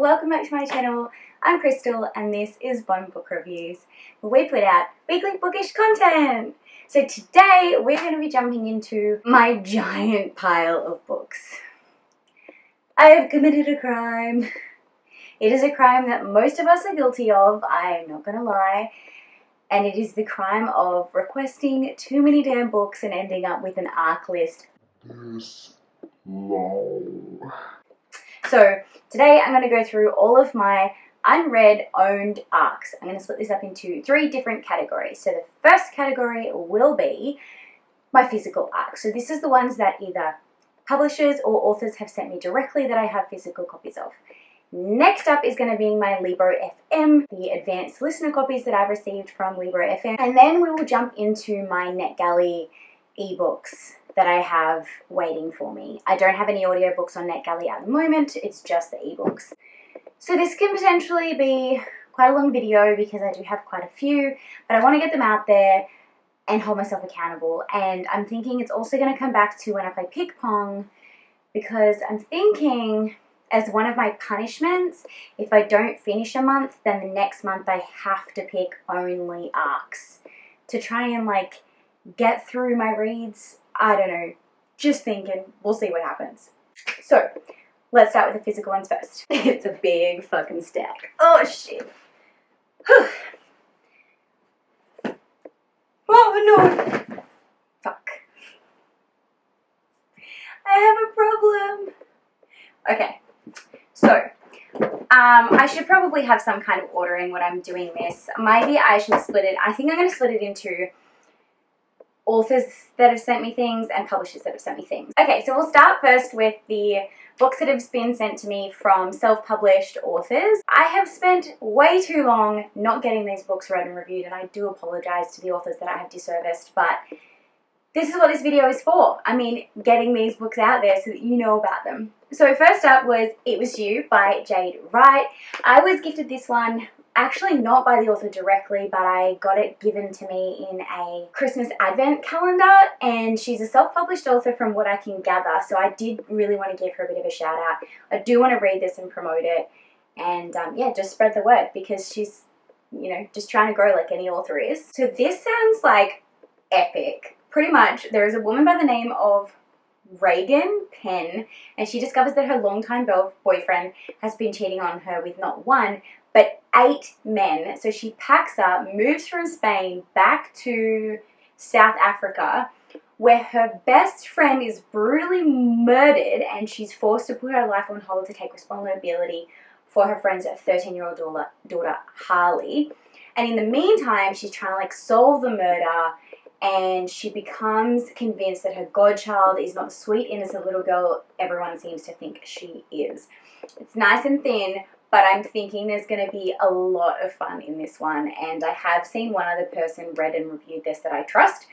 welcome back to my channel. I'm Krystal and this is Bon Book Reviews, where we put out weekly bookish content. So today we're going to be jumping into my giant pile of books. I have committed a crime. It is a crime that most of us are guilty of, I'm not going to lie. And it is the crime of requesting too many damn books and ending up with an ARC list this long. So today I'm going to go through all of my unread owned ARCs. I'm going to split this up into 3 different categories. So the first category will be my physical ARCs. So this is the ones that either publishers or authors have sent me directly that I have physical copies of. Next up is going to be my Librafm, the advanced listener copies that I've received from Librafm. And then we will jump into my NetGalley ebooks that I have waiting for me. I don't have any audiobooks on NetGalley at the moment, it's just the ebooks. So this can potentially be quite a long video because I do have quite a few, but I want to get them out there and hold myself accountable. And I'm thinking it's also going to come back to when I play pickpong, because I'm thinking as one of my punishments, if I don't finish a month, then the next month I have to pick only ARCs to try and like get through my reads. I don't know, just thinking, we'll see what happens. So let's start with the physical ones first. It's a big fucking stack. Oh shit. Whew. Oh no. Fuck. I have a problem. Okay. So, I should probably have some kind of ordering when I'm doing this. Maybe I should split it. I think I'm going to split it into authors that have sent me things and publishers that have sent me things. Okay, so we'll start first with the books that have been sent to me from self-published authors. I have spent way too long not getting these books read and reviewed, and I do apologize to the authors that I have disserviced, but this is what this video is for. I mean, getting these books out there so that you know about them. So first up was It Was You by Jade Wright. I was gifted this one, actually not by the author directly, but I got it given to me in a Christmas advent calendar, and she's a self-published author from what I can gather, so I did really want to give her a bit of a shout out. I do want to read this and promote it, and yeah, just spread the word, because she's, you know, just trying to grow like any author is. So this sounds like epic. Pretty much, there is a woman by the name of Reagan Penn, and she discovers that her longtime boyfriend has been cheating on her with not 1, but 8 men. So she packs up, moves from Spain back to South Africa, where her best friend is brutally murdered, and she's forced to put her life on hold to take responsibility for her friend's 13-year-old daughter, Harley. And in the meantime, she's trying to like solve the murder, and she becomes convinced that her godchild is not the sweet, innocent little girl everyone seems to think she is. It's nice and thin, but I'm thinking there's going to be a lot of fun in this one, and I have seen one other person read and reviewed this that I trust,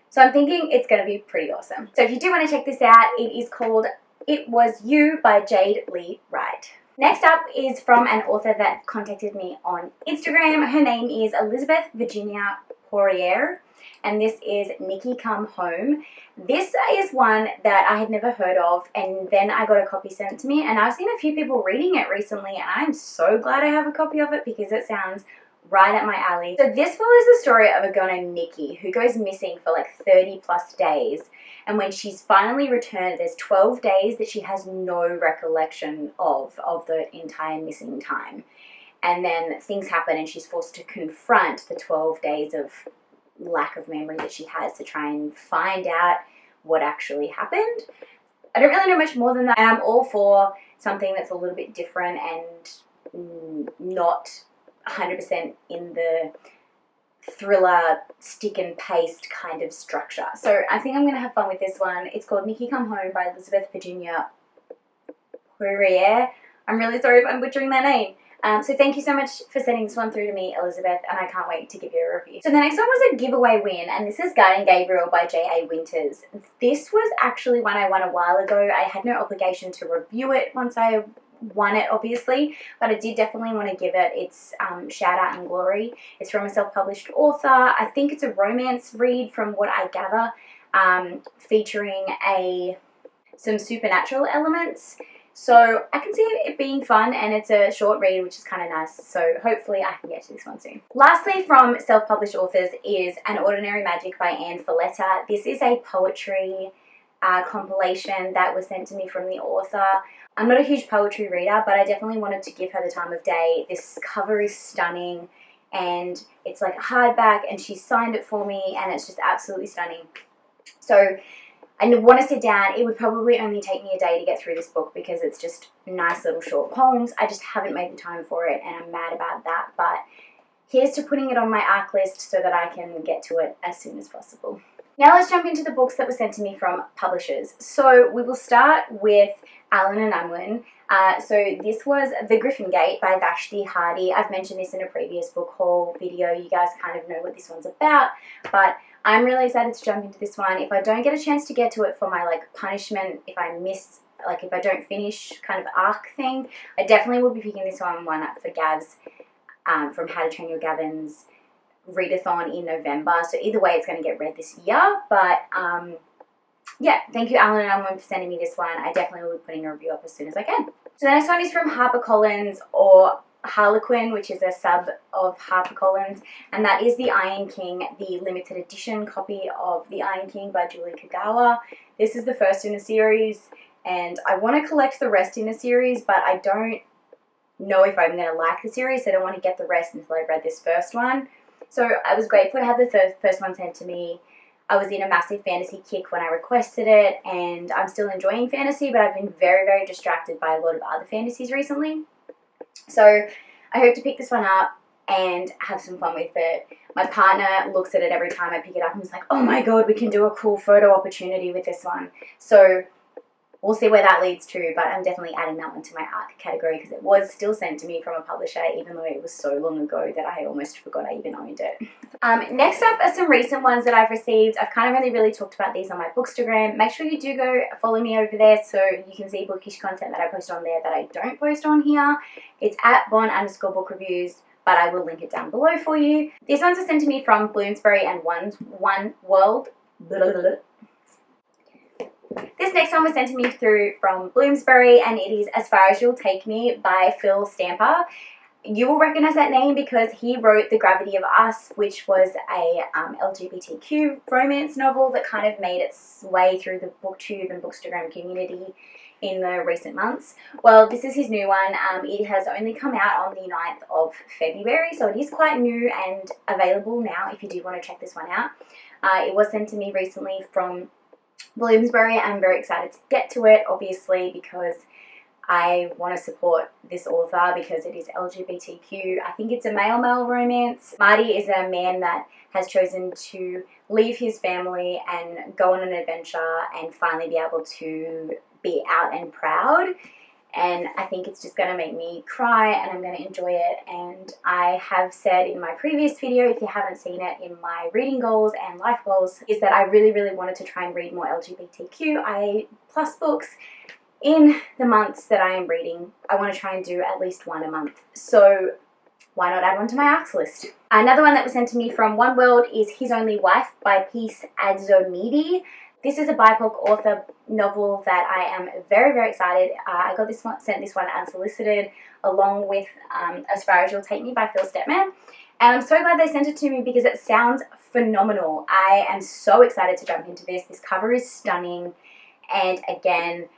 so I'm thinking it's going to be pretty awesome. So if you do want to check this out, it is called It Was You by Jade Lee Wright. Next up is from an author that contacted me on Instagram. Her name is Elizabeth Virginia Poirier, and this is Nikki Come Home. This is one that I had never heard of, and then I got a copy sent to me, and I've seen a few people reading it recently, and I'm so glad I have a copy of it because it sounds right up my alley. So this follows the story of a girl named Nikki who goes missing for like 30 plus days, and when she's finally returned, there's 12 days that she has no recollection of the entire missing time. And then things happen and she's forced to confront the 12 days of lack of memory that she has to try and find out what actually happened. I don't really know much more than that, and I'm all for something that's a little bit different and not 100% in the thriller stick and paste kind of structure. So I think I'm going to have fun with this one. It's called Nikki Come Home by Elizabeth Virginia Poirier. I'm really sorry if I'm butchering that name. So thank you so much for sending this one through to me, Elizabeth, and I can't wait to give you a review. So the next one was a giveaway win, and this is Guardian Gabriel by J.A. Winters. This was actually one I won a while ago. I had no obligation to review it once I won it, obviously, but I did definitely want to give it its shout out and glory. It's from a self-published author. I think it's a romance read from what I gather, featuring some supernatural elements. So I can see it being fun, and it's a short read, which is kind of nice. So hopefully I can get to this one soon. Lastly, from self-published authors is An Ordinary Magic by Anne Folletta. This is a poetry compilation that was sent to me from the author. I'm not a huge poetry reader, but I definitely wanted to give her the time of day. This cover is stunning, and it's like a hardback, and she signed it for me, and it's just absolutely stunning. So I want to sit down. It would probably only take me a day to get through this book because it's just nice little short poems. I just haven't made the time for it, and I'm mad about that. But here's to putting it on my ARC list so that I can get to it as soon as possible. Now let's jump into the books that were sent to me from publishers. So we will start with Alan and Unwin. So this was The Griffin Gate by Vashti Hardy. I've mentioned this in a previous book haul video. You guys kind of know what this one's about, but I'm really excited to jump into this one. If I don't get a chance to get to it for my punishment, if I miss, if I don't finish kind of arc thing, I definitely will be picking this one up for Gav's from How to Train Your Gavin's readathon in November. So either way, it's going to get read this year. But yeah, thank you, Alan and Unwin, for sending me this one. I definitely will be putting a review up as soon as I can. So the next one is from HarperCollins, or Harlequin, which is a sub of HarperCollins, and that is The Iron King, the limited edition copy of The Iron King by Julie Kagawa. This is the first in a series, and I want to collect the rest in the series, but I don't know if I'm going to like the series, so I don't want to get the rest until I've read this first one. So I was grateful to have the first one sent to me. I was in a massive fantasy kick when I requested it, and I'm still enjoying fantasy, but I've been very, very distracted by a lot of other fantasies recently. So I hope to pick this one up and have some fun with it. My partner looks at it every time I pick it up and is like, oh my god, we can do a cool photo opportunity with this one. So we'll see where that leads to, but I'm definitely adding that one to my ARC category because it was still sent to me from a publisher, even though it was so long ago that I almost forgot I even owned it. Next up are some recent ones that I've received. I've kind of only really talked about these on my Bookstagram. Make sure you do go follow me over there so you can see bookish content that I post on there that I don't post on here. It's at Bon_bookreviews, but I will link it down below for you. These ones are sent to me from Bloomsbury and One World. This next one was sent to me from Bloomsbury, and it is As Far As You'll Take Me by Phil Stamper. You will recognize that name because he wrote The Gravity of Us, which was a LGBTQ romance novel that kind of made its way through the booktube and bookstagram community in the recent months. Well, this is his new one. It has only come out on the 9th of February, so it is quite new and available now if you do want to check this one out. It was sent to me recently from Bloomsbury. I'm very excited to get to it, obviously, because I want to support this author because it is LGBTQ. I think it's a male-male romance. Marty is a man that has chosen to leave his family and go on an adventure and finally be able to be out and proud. And I think it's just going to make me cry, and I'm going to enjoy it. And I have said in my previous video, if you haven't seen it, in my reading goals and life goals, is that I really, really wanted to try and read more LGBTQIA+ books in the months that I am reading. I want to try and do at least one a month. So why not add one to my ARCs list? Another one that was sent to me from One World is His Only Wife by Peace Adzomidi. This is a BIPOC author novel that I am very, very excited. I got this one, sent this one unsolicited, along with As Far As You'll Take Me by Phil Stepman. And I'm so glad they sent it to me because it sounds phenomenal. I am so excited to jump into this. This cover is stunning. And again,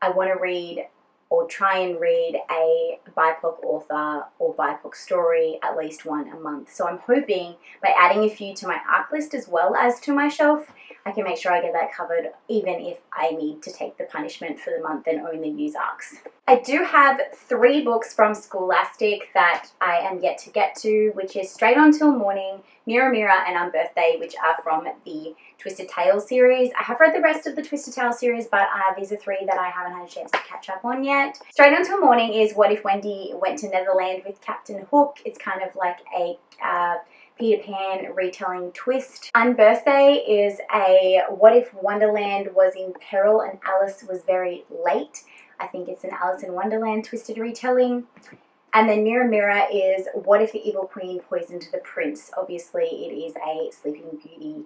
I want to read or try and read a BIPOC author or BIPOC story at least one a month. So I'm hoping by adding a few to my ARC list as well as to my shelf, I can make sure I get that covered, even if I need to take the punishment for the month and only use ARCs. I do have 3 books from Scholastic that I am yet to get to, which is Straight On Till Morning, Mirror Mirror, and Unbirthday, which are from the Twisted Tales series. I have read the rest of the Twisted Tales series, but these are 3 that I haven't had a chance to catch up on yet. Straight On Till Morning is What If Wendy Went to Netherland with Captain Hook. It's kind of like a Peter Pan retelling twist. Unbirthday is a what if Wonderland was in peril and Alice was very late. I think it's an Alice in Wonderland twisted retelling. And then Mirror Mirror is what if the evil queen poisoned the prince. Obviously it is a Sleeping Beauty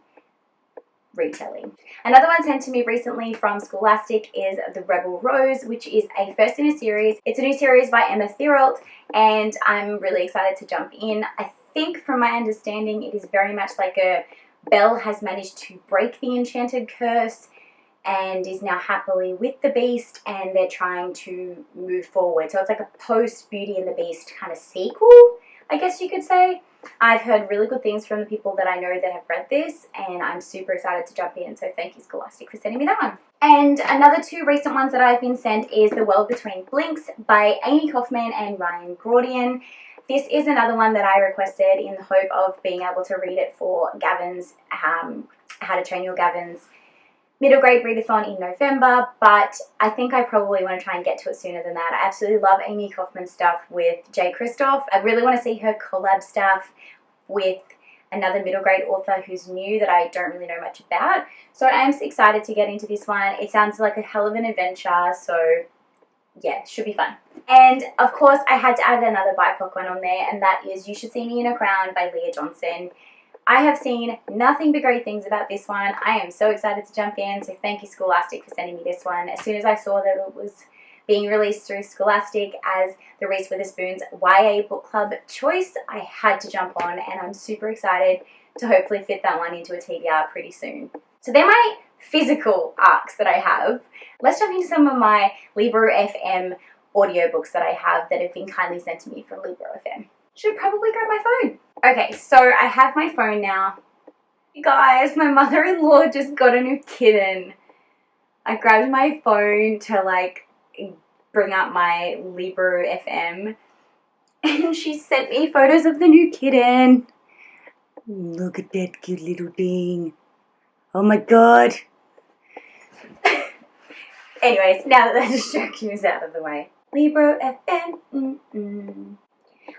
retelling. Another one sent to me recently from Scholastic is The Rebel Rose, which is a first in a series. It's a new series by Emma Thiralt, and I'm really excited to jump in. I think from my understanding it is very much like a Belle has managed to break the enchanted curse and is now happily with the Beast, and they're trying to move forward. So it's like a post Beauty and the Beast kind of sequel, I guess you could say. I've heard really good things from the people that I know that have read this, and I'm super excited to jump in, so thank you Scholastic for sending me that one. And another two recent ones that I've been sent is The World Between Blinks by Amy Kaufman and Ryan Graudian. This is another one that I requested in the hope of being able to read it for Gavin's, How to Train Your Gavins middle grade readathon in November, but I think I probably want to try and get to it sooner than that. I absolutely love Amy Kaufman's stuff with Jay Kristoff. I really want to see her collab stuff with another middle grade author who's new that I don't really know much about. So I am excited to get into this one. It sounds like a hell of an adventure, so yeah, it should be fun. And of course I had to add another BIPOC one on there, and that is You Should See Me in a Crown by Leah Johnson. I have seen nothing but great things about this one. I am so excited to jump in, so thank you Scholastic for sending me this one. As soon as I saw that it was being released through Scholastic as the Reese Witherspoon's YA Book Club choice, I had to jump on, and I'm super excited to hopefully fit that one into a TBR pretty soon. So they're my physical arcs that I have. Let's jump into some of my Librafm audiobooks that I have that have been kindly sent to me from Librafm. Should probably grab my phone. Okay, so I have my phone now. You guys, my mother-in-law just got a new kitten. I grabbed my phone to like bring up my Librafm, and she sent me photos of the new kitten. Look at that cute little thing. Oh my god. Anyways, now that the distraction is out of the way. Librafm.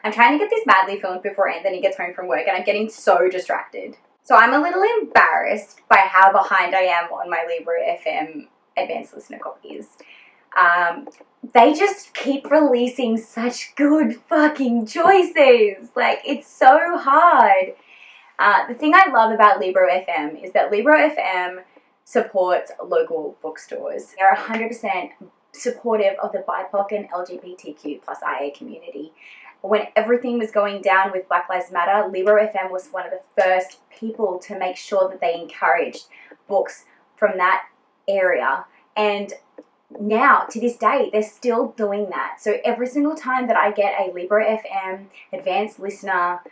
I'm trying to get this badly filmed before Anthony gets home from work, and I'm getting so distracted. So I'm a little embarrassed by how behind I am on my Librafm advanced listener copies. They just keep releasing such good fucking choices. Like, it's so hard. The thing I love about Librafm is that Librafm supports local bookstores. They're 100% supportive of the BIPOC and LGBTQ plus IA community. When everything was going down with Black Lives Matter, Librafm was one of the first people to make sure that they encouraged books from that area. And now, to this day, they're still doing that. So every single time that I get a Librafm advanced listener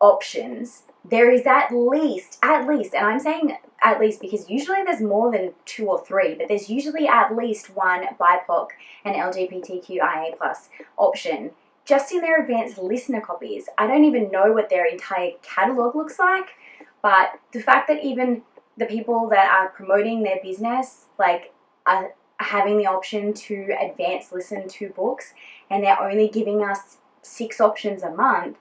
options, there is at least, and I'm saying at least because usually there's more than 2 or 3, but there's usually at least one BIPOC and LGBTQIA+ option just in their advanced listener copies. I don't even know what their entire catalogue looks like, but the fact that even the people that are promoting their business like are having the option to advance listen to books, and they're only giving us 6 options a month,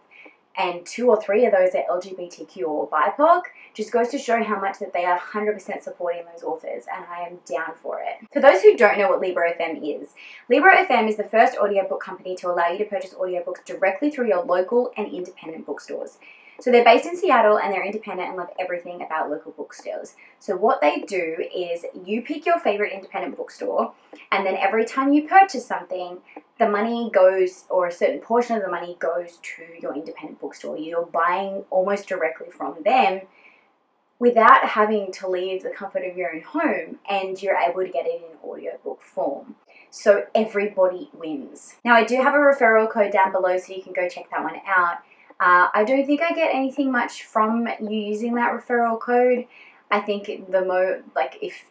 and 2 or 3 of those are LGBTQ or BIPOC, just goes to show how much that they are 100% supporting those authors, and I am down for it. For those who don't know what Librafm is the first audiobook company to allow you to purchase audiobooks directly through your local and independent bookstores. So they're based in Seattle, and they're independent and love everything about local bookstores. So what they do is you pick your favorite independent bookstore, and then every time you purchase something, the money goes, or a certain portion of the money goes to your independent bookstore. You're buying almost directly from them without having to leave the comfort of your own home, and you're able to get it in audiobook form. So everybody wins. Now I do have a referral code down below, so you can go check that one out. I don't think I get anything much from you using that referral code. I think if a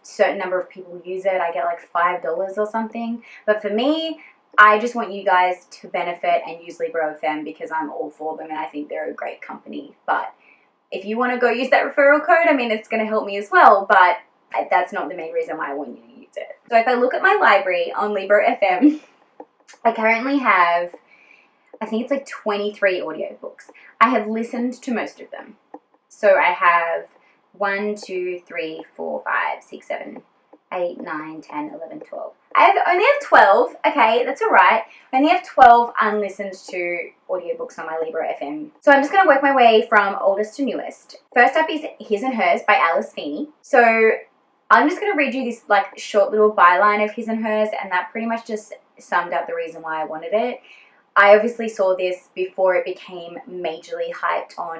certain number of people use it, I get like $5 or something. But for me, I just want you guys to benefit and use Librafm because I'm all for them and I think they're a great company. But if you want to go use that referral code, I mean, it's going to help me as well, but that's not the main reason why I want you to use it. So if I look at my library on Librafm, I currently have, I think it's like 23 audiobooks. I have listened to most of them. So I have 1, 2, 3, 4, 5, 6, 7, 8, 9, 10, 11, 12. I only have 12. Okay, that's all right. I only have 12 unlistened to audiobooks on my Librafm. So I'm just going to work my way from oldest to newest. First up is His and Hers by Alice Feeney. So I'm just going to read you this like short little byline of His and Hers, and that pretty much just summed up the reason why I wanted it. I obviously saw this before it became majorly hyped on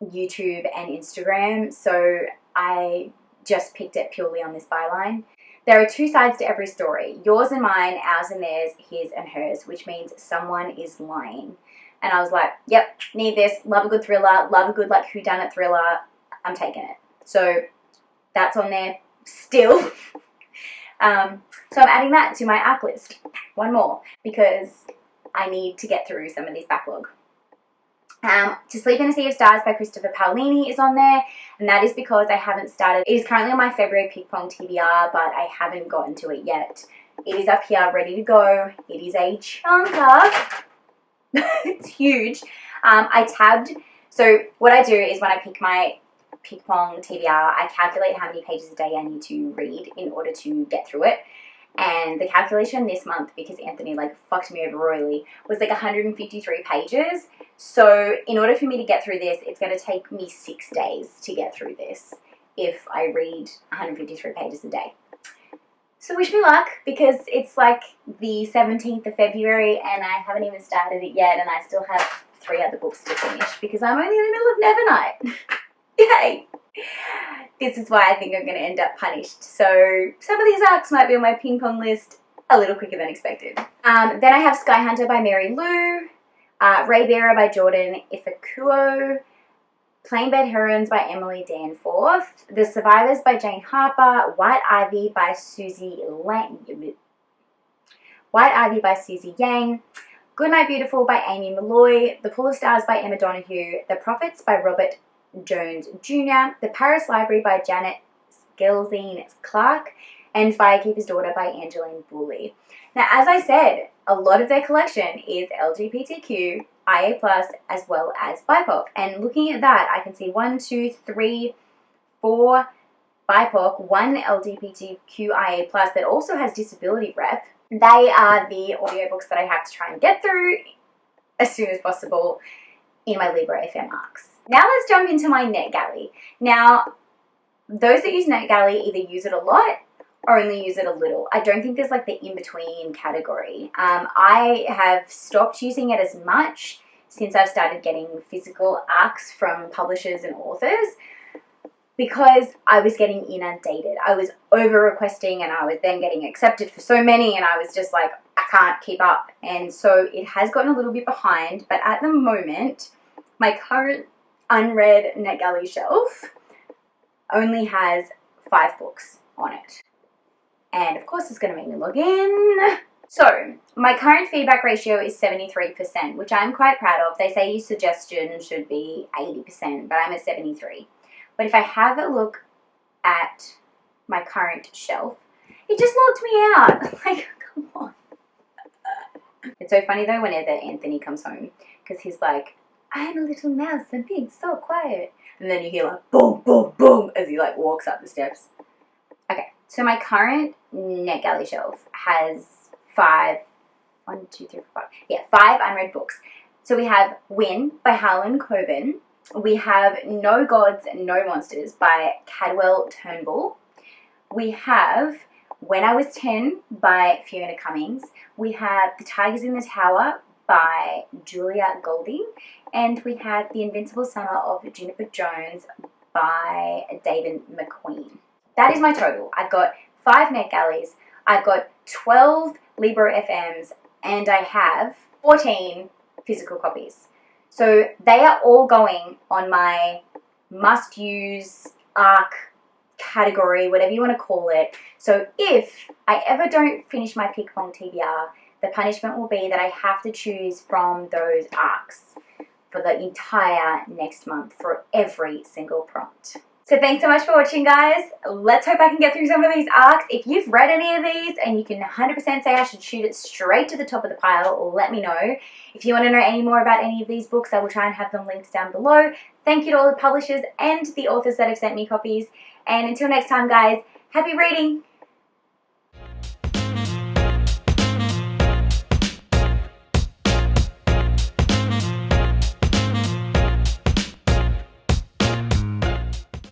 YouTube and Instagram, so I just picked it purely on this byline. There are two sides to every story, yours and mine, ours and theirs, his and hers, which means someone is lying. And I was like, yep, need this, love a good thriller, love a good like whodunit thriller, I'm taking it. So that's on there still. So I'm adding that to my ARC list, one more, because I need to get through some of these backlog. To Sleep in a Sea of Stars by Christopher Paolini is on there, and that is because I haven't started. It is currently on my February pickpong TBR, but I haven't gotten to it yet. It is up here, ready to go. It is a chunker. It's huge. I tabbed. So what I do is when I pick my pickpong TBR, I calculate how many pages a day I need to read in order to get through it. And the calculation this month, because Anthony like fucked me over royally, was like 153 pages. So in order for me to get through this, it's going to take me 6 days to get through this if I read 153 pages a day. So wish me luck, because it's like the 17th of February and I haven't even started it yet, and I still have 3 other books to finish because I'm only in the middle of Nevernight. Yay! This is why I think I'm going to end up punished. So some of these arcs might be on my ping pong list a little quicker than expected. Then I have Sky Hunter by Mary Lou, Ray Bearer by Jordan Ifekuo, Plain Bed Herons by Emily Danforth, The Survivors by Jane Harper, White Ivy by Susie Yang, Goodnight Beautiful by Amy Malloy, The Pool of Stars by Emma Donoghue, The Prophets by Robert Jones Jr., The Paris Library by Janet Skelzine Clark, and Firekeeper's Daughter by Angeline Booley. Now, as I said, a lot of their collection is LGBTQ, IA+, as well as BIPOC. And looking at that, I can see 1, 2, 3, 4 BIPOC, 1 LGBTQIA+, that also has disability rep. They are the audiobooks that I have to try and get through as soon as possible in my Librafm arcs. Now let's jump into my NetGalley. Now, those that use NetGalley either use it a lot or only use it a little. I don't think there's like the in-between category. I have stopped using it as much since I've started getting physical arcs from publishers and authors, because I was getting inundated. I was over-requesting and I was then getting accepted for so many, and I was just like, I can't keep up. And so it has gotten a little bit behind, but at the moment, my current unread NetGalley shelf only has 5 books on it. And of course it's going to make me log in. So my current feedback ratio is 73%, which I'm quite proud of. They say your suggestion should be 80%, but I'm at 73%. But if I have a look at my current shelf, it just logged me out. Like, come on. It's so funny though whenever Anthony comes home, because he's like, I'm a little mouse, I'm being so quiet. And then you hear like boom, boom, boom as he like walks up the steps. Okay, so my current NetGalley shelf has 5 unread books. So we have Win by Harlan Coben. We have No Gods, No Monsters by Cadwell Turnbull. We have When I Was 10 by Fiona Cummings. We have The Tigers in the Tower by Julia Golding. And we have The Invincible Summer of Juniper Jones by David McQueen. That is my total. I've got 5 NetGalleys, I've got 12 Librafms, and I have 14 physical copies. So they are all going on my must-use ARC category, whatever you want to call it. So if I ever don't finish my pickpong TBR, the punishment will be that I have to choose from those ARCs for the entire next month for every single prompt. So thanks so much for watching, guys. Let's hope I can get through some of these arcs. If you've read any of these and you can 100% say I should shoot it straight to the top of the pile, let me know. If you want to know any more about any of these books, I will try and have them linked down below. Thank you to all the publishers and the authors that have sent me copies. And until next time, guys, happy reading!